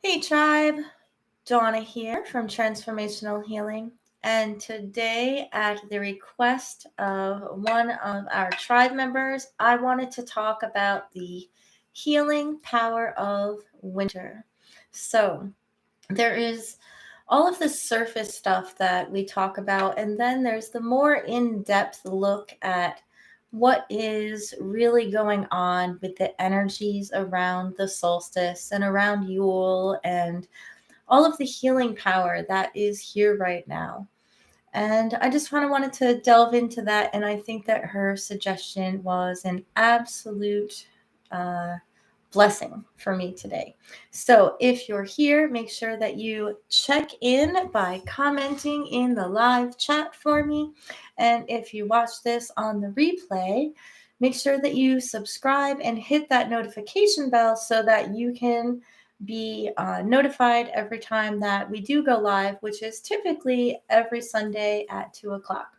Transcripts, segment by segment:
Hey tribe, Dawna here from Transformational Healing. And today, at the request of one of our tribe members, I wanted to talk about the healing power of winter. So, there is all of the surface stuff that we talk about, and then there's the more in depth look at what is really going on with the energies around the solstice and around Yule and all of the healing power that is here right now. And I just wanted to delve into that. And I think that her suggestion was an absolute uh, blessing for me today. So if you're here, make sure that you check in by commenting in the live chat for me. And if you watch this on the replay, make sure that you subscribe and hit that notification bell so that you can be notified every time that we do go live, which is typically every Sunday at 2 o'clock.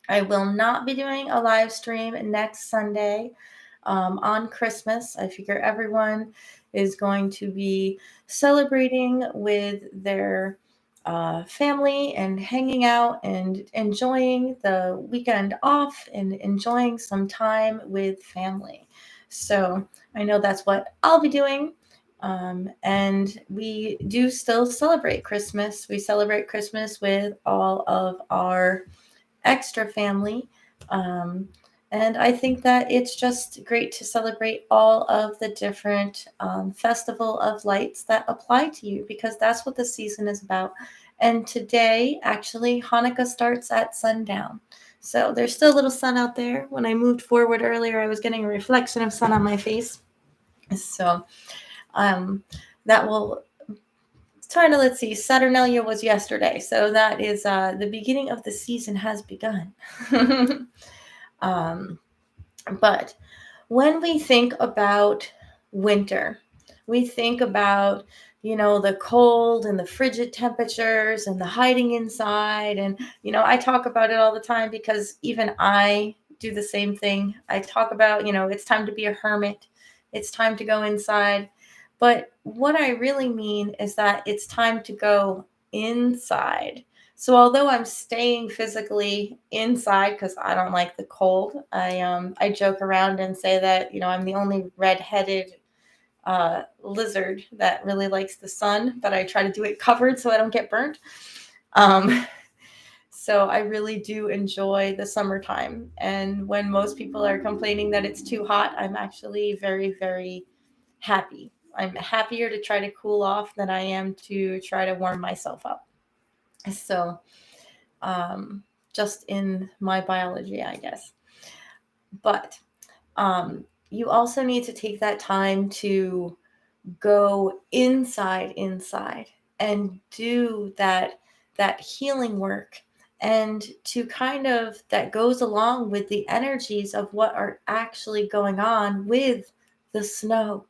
I will not be doing a live stream next Sunday on Christmas. I figure everyone is going to be celebrating with their family and hanging out and enjoying the weekend off and enjoying some time with family. So I know that's what I'll be doing. And we do still celebrate Christmas. We celebrate Christmas with all of our extra family. Um, and I think that it's just great to celebrate all of the different festival of lights that apply to you because that's what the season is about. And today, actually, Hanukkah starts at sundown. So there's still a little sun out there. When I moved forward earlier, I was getting a reflection of sun on my face. So that will let's see, Saturnalia was yesterday. So that is the beginning of the season has begun. But when we think about winter, we think about, the cold and the frigid temperatures and the hiding inside. And, I talk about it all the time because even I do the same thing. I talk about, it's time to be a hermit. It's time to go inside. But what I really mean is that it's time to go inside. So although I'm staying physically inside because I don't like the cold, I joke around and say that I'm the only red-headed lizard that really likes the sun, but I try to do it covered so I don't get burnt. So I really do enjoy the summertime, and when most people are complaining that it's too hot, I'm actually very, very happy. I'm happier to try to cool off than I am to try to warm myself up. So just in my biology, I guess. But you also need to take that time to go inside and do that healing work, and to kind of that goes along with the energies of what are actually going on with the snow.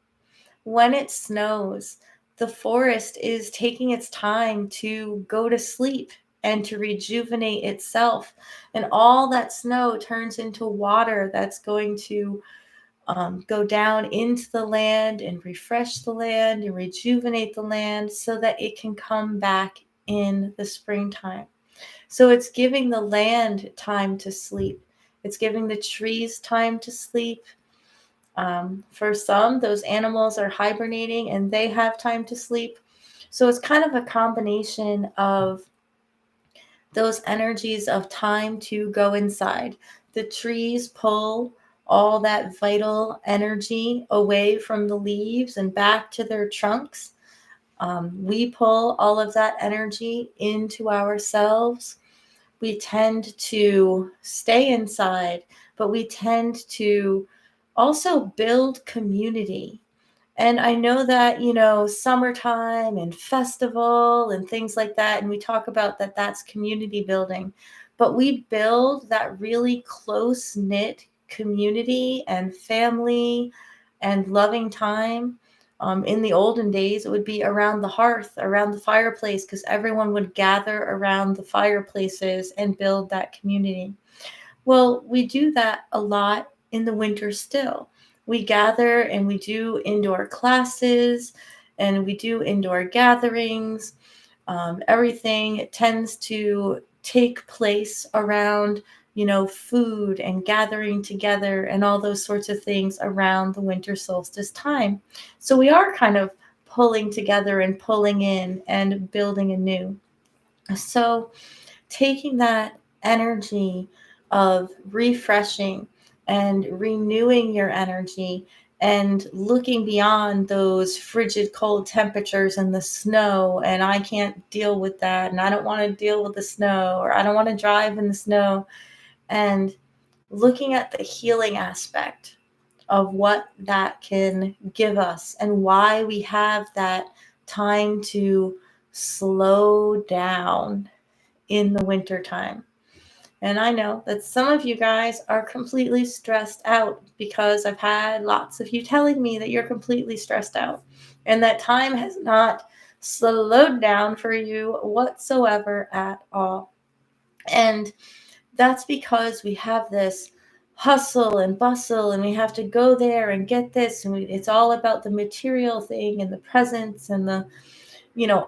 When it snows, the forest is taking its time to go to sleep and to rejuvenate itself. And all that snow turns into water that's going to go down into the land and refresh the land and rejuvenate the land so that it can come back in the springtime. So it's giving the land time to sleep. It's giving the trees time to sleep. For some, those animals are hibernating and they have time to sleep. So it's kind of a combination of those energies of time to go inside. The trees pull all that vital energy away from the leaves and back to their trunks. We pull all of that energy into ourselves. We tend to stay inside, but we tend to also build community. And I know that, summertime and festival and things like that, and we talk about that that's community building, but we build that really close knit community and family and loving time. In the olden days, it would be around the hearth, around the fireplace, because everyone would gather around the fireplaces and build that community. Well, we do that a lot in the winter still. We gather and we do indoor classes and we do indoor gatherings. Everything tends to take place around, food and gathering together and all those sorts of things around the winter solstice time. So we are kind of pulling together and pulling in and building anew. So taking that energy of refreshing and renewing your energy and looking beyond those frigid cold temperatures and the snow, and I can't deal with that, and I don't want to deal with the snow, or I don't want to drive in the snow, and looking at the healing aspect of what that can give us and why we have that time to slow down in the wintertime. And I know that some of you guys are completely stressed out because I've had lots of you telling me that you're completely stressed out and that time has not slowed down for you whatsoever at all. And that's because we have this hustle and bustle and we have to go there and get this, and it's all about the material thing and the presents and the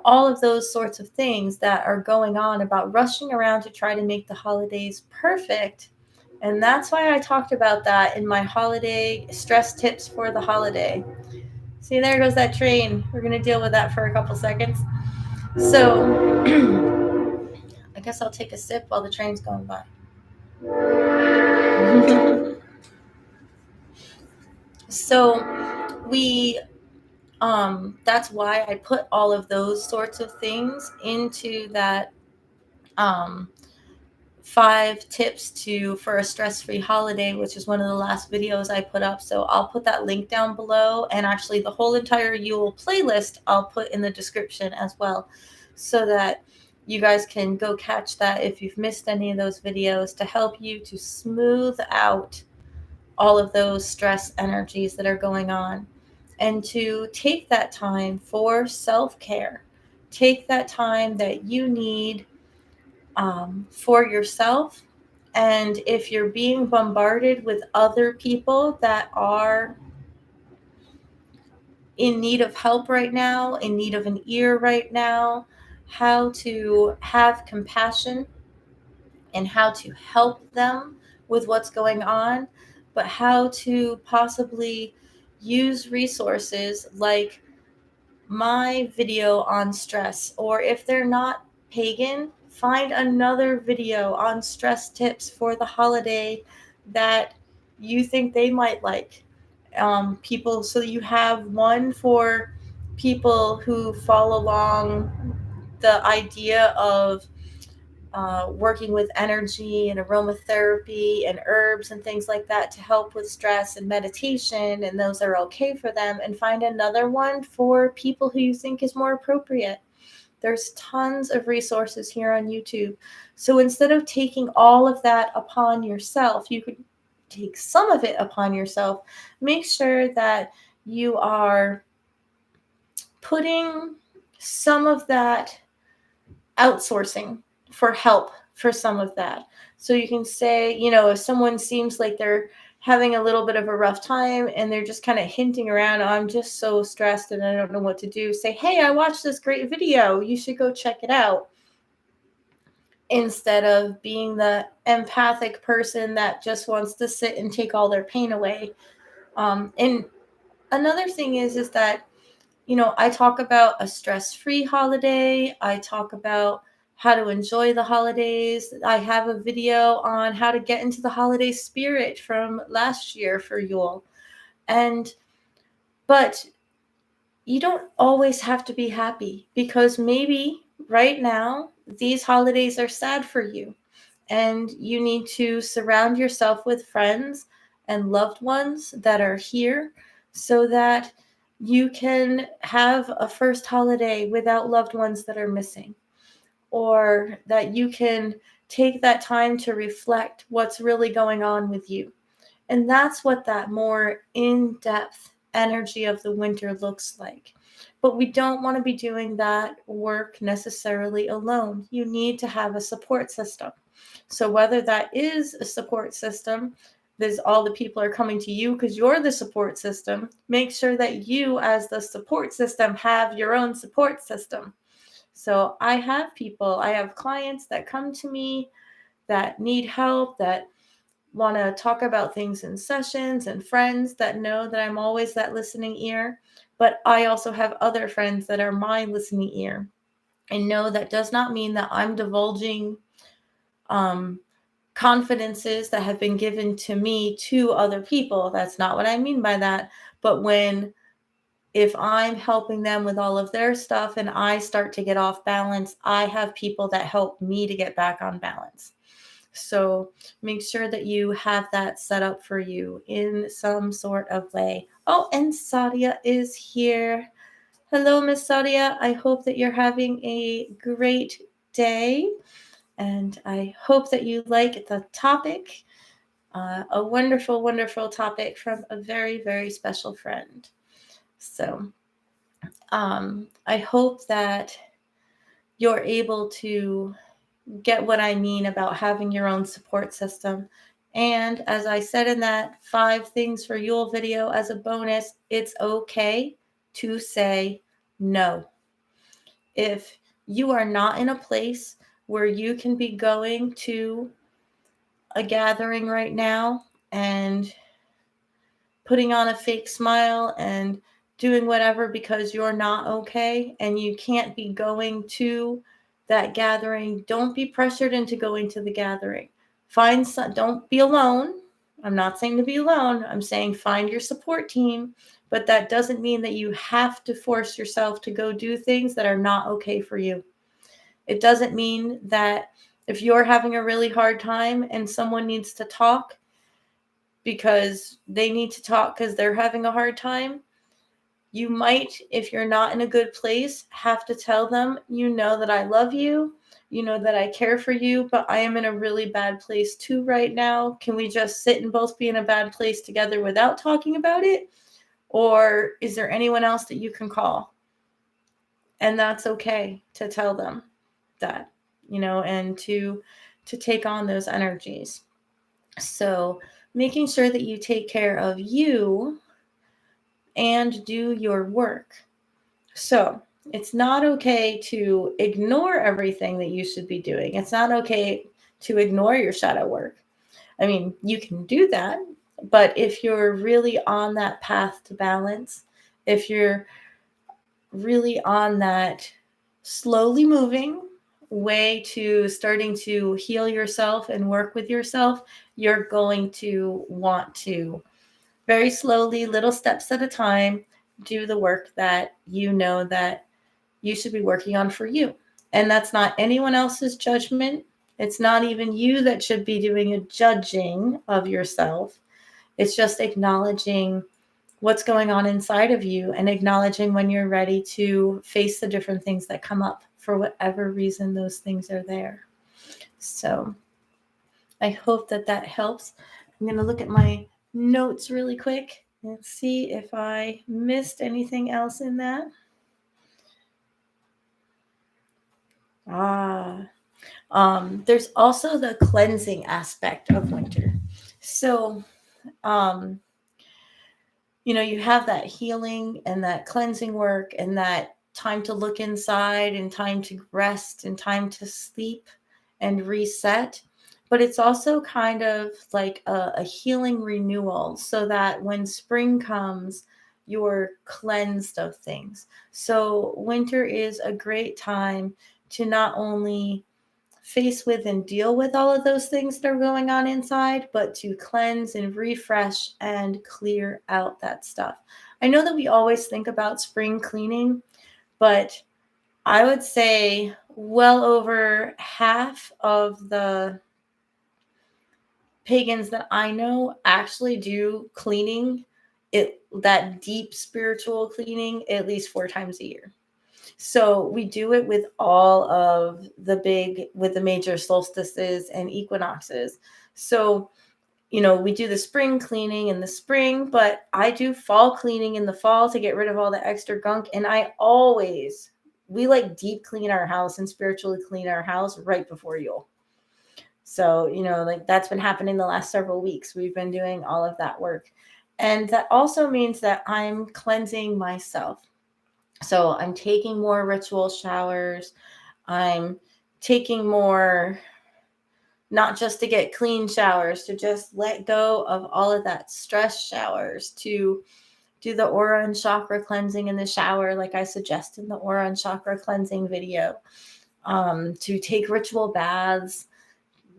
all of those sorts of things that are going on about rushing around to try to make the holidays perfect. And that's why I talked about that in my holiday stress tips for the holiday. See, there goes that train. We're going to deal with that for a couple seconds. So I guess I'll take a sip while the train's going by. So that's why I put all of those sorts of things into that 5 tips for a stress-free holiday, which is one of the last videos I put up. So I'll put that link down below, and actually the whole entire Yule playlist I'll put in the description as well, so that you guys can go catch that if you've missed any of those videos, to help you to smooth out all of those stress energies that are going on, and to take that time for self-care. Take that time that you need for yourself. And if you're being bombarded with other people that are in need of help right now, in need of an ear right now, how to have compassion and how to help them with what's going on, but how to possibly use resources like my video on stress, or if they're not pagan, find another video on stress tips for the holiday that you think they might like. People, so you have one for people who follow along the idea of working with energy and aromatherapy and herbs and things like that to help with stress and meditation, and those are okay for them, and find another one for people who you think is more appropriate. There's tons of resources here on YouTube. So instead of taking all of that upon yourself, you could take some of it upon yourself. Make sure that you are putting some of that outsourcing for help for some of that. So you can say, if someone seems like they're having a little bit of a rough time and they're just kind of hinting around, oh, I'm just so stressed and I don't know what to do, say, hey, I watched this great video, you should go check it out. Instead of being the empathic person that just wants to sit and take all their pain away. And another thing is that I talk about a stress-free holiday. I talk about how to enjoy the holidays. I have a video on how to get into the holiday spirit from last year for Yule. But you don't always have to be happy, because maybe right now these holidays are sad for you, and you need to surround yourself with friends and loved ones that are here so that you can have a first holiday without loved ones that are missing, or that you can take that time to reflect what's really going on with you. And that's what that more in-depth energy of the winter looks like. But we don't want to be doing that work necessarily alone. You need to have a support system. So whether that is a support system there's all the people are coming to you because you're the support system. Make sure that you, as the support system, have your own support system. So I have clients that come to me that need help, that want to talk about things in sessions, and friends that know that I'm always that listening ear. But I also have other friends that are my listening ear. And no, that does not mean that I'm divulging um, confidences that have been given to me to other people. That's not what I mean by that. But if I'm helping them with all of their stuff and I start to get off balance, I have people that help me to get back on balance. So make sure that you have that set up for you in some sort of way. Oh, and Sadia is here. Hello, Miss Sadia. I hope that you're having a great day. And I hope that you like the topic. A wonderful, wonderful topic from a very, very special friend. So I hope that you're able to get what I mean about having your own support system. And as I said in that 5 things for Yule video as a bonus, it's okay to say no. If you are not in a place where you can be going to a gathering right now and putting on a fake smile and doing whatever because you're not okay and you can't be going to that gathering, don't be pressured into going to the gathering. Don't be alone. I'm not saying to be alone. I'm saying find your support team, but that doesn't mean that you have to force yourself to go do things that are not okay for you. It doesn't mean that if you're having a really hard time and someone needs to talk because they need to talk because they're having a hard time, you might, if you're not in a good place, have to tell them, you know that I love you, you know that I care for you, but I am in a really bad place too right now. Can we just sit and both be in a bad place together without talking about it? Or is there anyone else that you can call? And that's okay to tell them that, and to take on those energies. So making sure that you take care of you and do your work. So it's not okay to ignore everything that you should be doing. It's not okay to ignore your shadow work. I mean, you can do that, but if you're really on that path to balance, if you're really on that slowly moving way to starting to heal yourself and work with yourself, you're going to want to very slowly, little steps at a time, do the work that you know that you should be working on for you. And that's not anyone else's judgment. It's not even you that should be doing a judging of yourself. It's just acknowledging what's going on inside of you and acknowledging when you're ready to face the different things that come up for whatever reason those things are there. So I hope that that helps. I'm going to look at my notes really quick and see if I missed anything else in that. There's also the cleansing aspect of winter. So, you have that healing and that cleansing work and that time to look inside and time to rest and time to sleep and reset. But it's also kind of like a healing renewal so that when spring comes, you're cleansed of things. So winter is a great time to not only face with and deal with all of those things that are going on inside, but to cleanse and refresh and clear out that stuff. I know that we always think about spring cleaning, but I would say well over half of the pagans that I know actually do cleaning, that deep spiritual cleaning, at least 4 times a year. So we do it with all of with the major solstices and equinoxes. So, we do the spring cleaning in the spring, but I do fall cleaning in the fall to get rid of all the extra gunk. And we like deep clean our house and spiritually clean our house right before Yule. So, like that's been happening the last several weeks. We've been doing all of that work. And that also means that I'm cleansing myself. So I'm taking more ritual showers. I'm taking more, not just to get clean showers, to just let go of all of that stress showers, to do the aura and chakra cleansing in the shower, like I suggest in the aura and chakra cleansing video, to take ritual baths.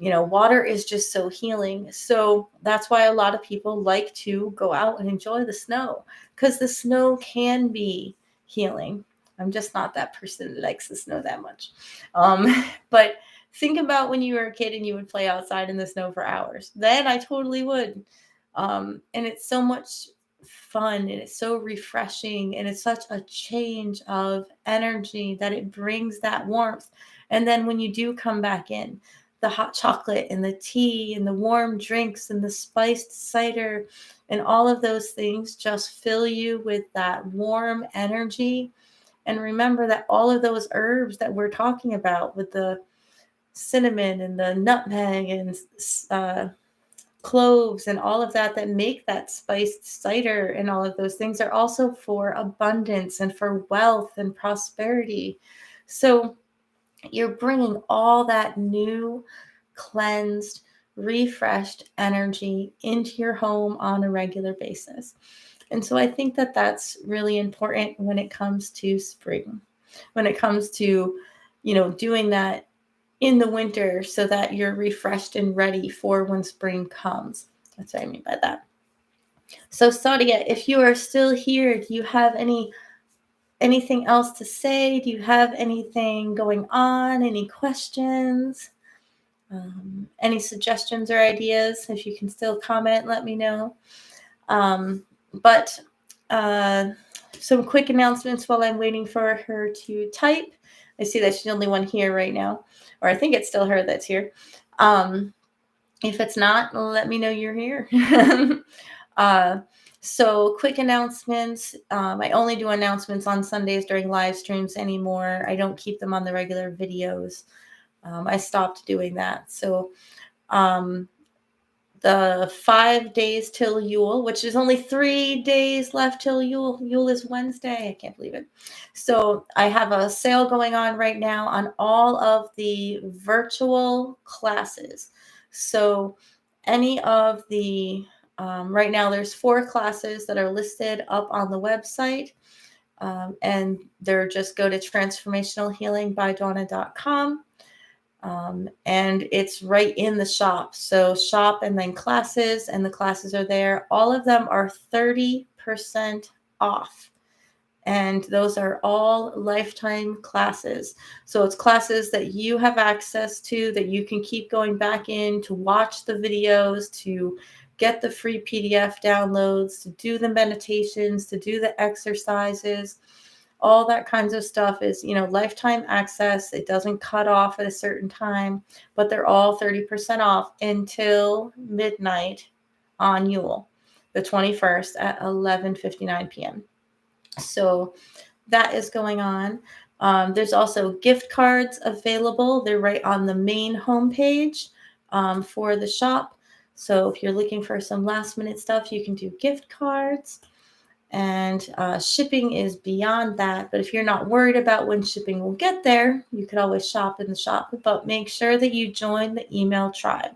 Water is just so healing. So that's why a lot of people like to go out and enjoy the snow, because the snow can be healing. I'm just not that person that likes the snow that much. But think about when you were a kid and you would play outside in the snow for hours. Then I totally would. And it's so much fun, and it's so refreshing, and it's such a change of energy that it brings that warmth. And then when you do come back in, the hot chocolate and the tea and the warm drinks and the spiced cider and all of those things just fill you with that warm energy. And remember that all of those herbs that we're talking about, with the cinnamon and the nutmeg and cloves and all of that make that spiced cider and all of those things, are also for abundance and for wealth and prosperity. So you're bringing all that new, cleansed, refreshed energy into your home on a regular basis. And so I think that that's really important when it comes to spring, when it comes to, doing that in the winter so that you're refreshed and ready for when spring comes. That's what I mean by that. So Sadia, if you are still here, do you have anything else to say? Do you have anything going on? Any questions? Any suggestions or ideas? If you can still comment, let me know. But some quick announcements while I'm waiting for her to type. I see that she's the only one here right now, or I think it's still her that's here. If it's not, let me know you're here. So quick announcements. I only do announcements on Sundays during live streams anymore. I don't keep them on the regular videos. I stopped doing that. So the 5 days till Yule, which is only 3 days left till Yule. Yule is Wednesday. I can't believe it. So I have a sale going on right now on all of the virtual classes. So any of the, right now there's 4 classes that are listed up on the website. And they're just go to transformationalhealingbydawna.com. And it's right in the shop. So shop and then classes, and the classes are there. All of them are 30% off. And those are all lifetime classes. So it's classes that you have access to, that you can keep going back in to watch the videos, to get the free PDF downloads, to do the meditations, to do the exercises. All that kinds of stuff is, lifetime access. It doesn't cut off at a certain time, but they're all 30% off until midnight on Yule, the 21st at 11:59 p.m. So that is going on. There's also gift cards available. They're right on the main homepage for the shop. So if you're looking for some last minute stuff, you can do gift cards. And shipping is beyond that. But if you're not worried about when shipping will get there, you could always shop in the shop. But make sure that you join the email tribe.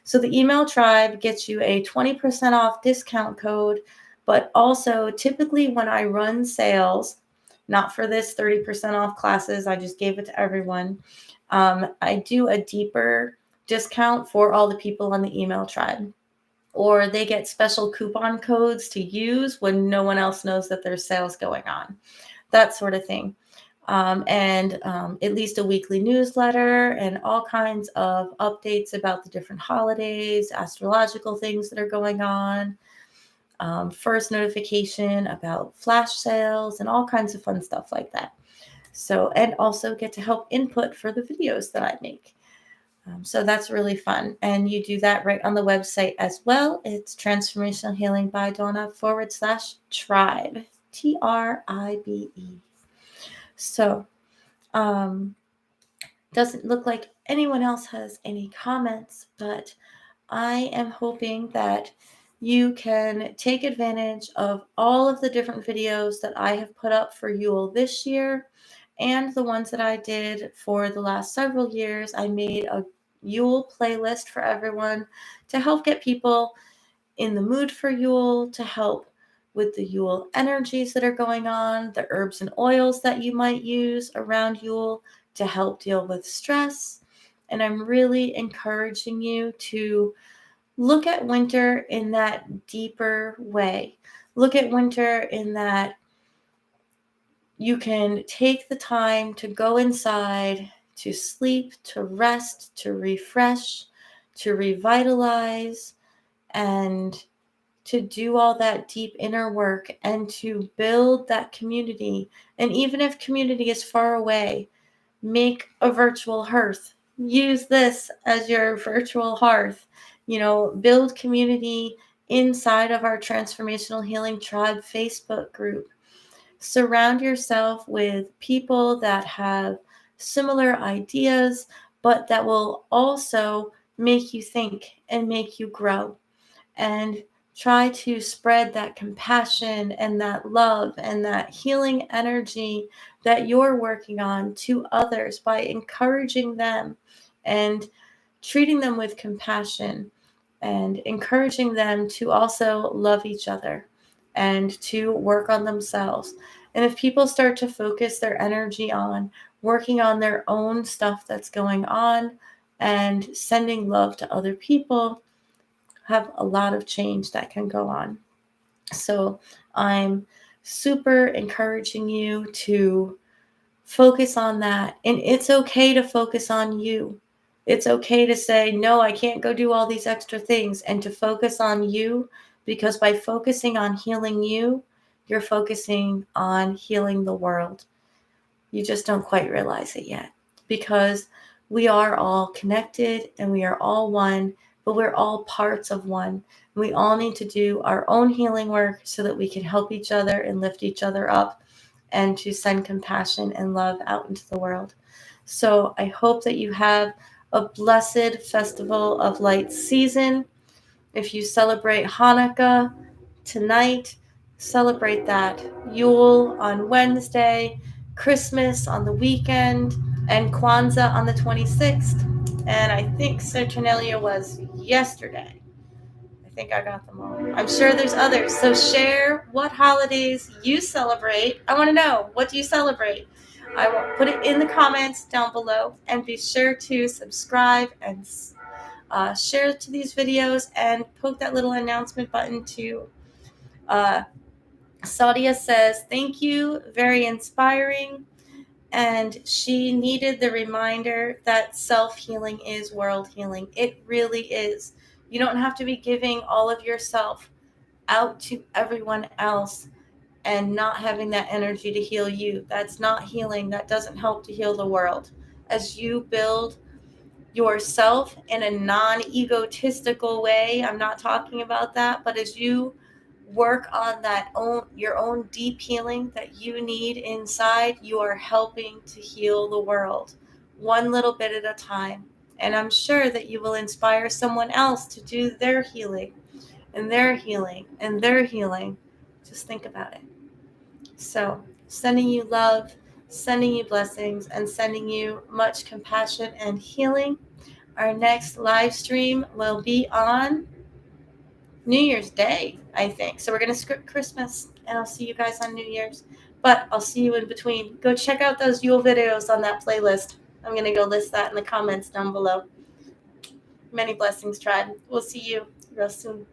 So the email tribe gets you a 20% off discount code. But also, typically when I run sales, not for this 30% off classes, I just gave it to everyone. I do a deeper discount for all the people on the email tribe. Or they get special coupon codes to use when no one else knows that there's sales going on, that sort of thing. And at least a weekly newsletter and all kinds of updates about the different holidays, astrological things that are going on, first notification about flash sales, and all kinds of fun stuff like that. So, and also get to help input for the videos that I make. So that's really fun. And you do that right on the website as well. It's Transformational Healing by Dawna /tribe, TRIBE. So doesn't look like anyone else has any comments, but I am hoping that you can take advantage of all of the different videos that I have put up for Yule this year and the ones that I did for the last several years. I made a Yule playlist for everyone to help get people in the mood for Yule, to help with the Yule energies that are going on, the herbs and oils that you might use around Yule to help deal with stress. And I'm really encouraging you to look at winter in that deeper way. Look at winter in that you can take the time to go inside, to sleep, to rest, to refresh, to revitalize, and to do all that deep inner work and to build that community. And even if community is far away, make a virtual hearth. Use this as your virtual hearth. Build community inside of our Transformational Healing Tribe Facebook group. Surround yourself with people that have similar ideas, but that will also make you think and make you grow. And try to spread that compassion and that love and that healing energy that you're working on to others by encouraging them and treating them with compassion and encouraging them to also love each other and to work on themselves. And if people start to focus their energy on working on their own stuff that's going on and sending love to other people, have a lot of change that can go on. So I'm super encouraging you to focus on that. And it's okay to focus on you. It's okay to say, no, I can't go do all these extra things, and to focus on you, because by focusing on healing you, you're focusing on healing the world. You just don't quite realize it yet, because we are all connected and we are all one, but we're all parts of one. We all need to do our own healing work so that we can help each other and lift each other up and to send compassion and love out into the world. So I hope that you have a blessed Festival of Lights season. If you celebrate Hanukkah tonight, celebrate that. Yule on Wednesday, Christmas on the weekend, and Kwanzaa on the 26th. And I think Saturnalia was yesterday. I think I got them all. I'm sure there's others. So share what holidays you celebrate. I want to know, what do you celebrate? I will put it in the comments down below, and be sure to subscribe and share to these videos and poke that little announcement button too. Sadia says, thank you, very inspiring. And she needed the reminder that self-healing is world healing. It really is. You don't have to be giving all of yourself out to everyone else and not having that energy to heal you. That's not healing. That doesn't help to heal the world. As you build yourself in a non-egotistical way, I'm not talking about that, but as you work on your own deep healing that you need inside, you are helping to heal the world one little bit at a time. And I'm sure that you will inspire someone else to do their healing and their healing and their healing. Just think about it. So, sending you love, sending you blessings, and sending you much compassion and healing. Our next live stream will be on New Year's Day, I think. So we're going to skip Christmas, and I'll see you guys on New Year's. But I'll see you in between. Go check out those Yule videos on that playlist. I'm going to go list that in the comments down below. Many blessings, tribe. We'll see you real soon.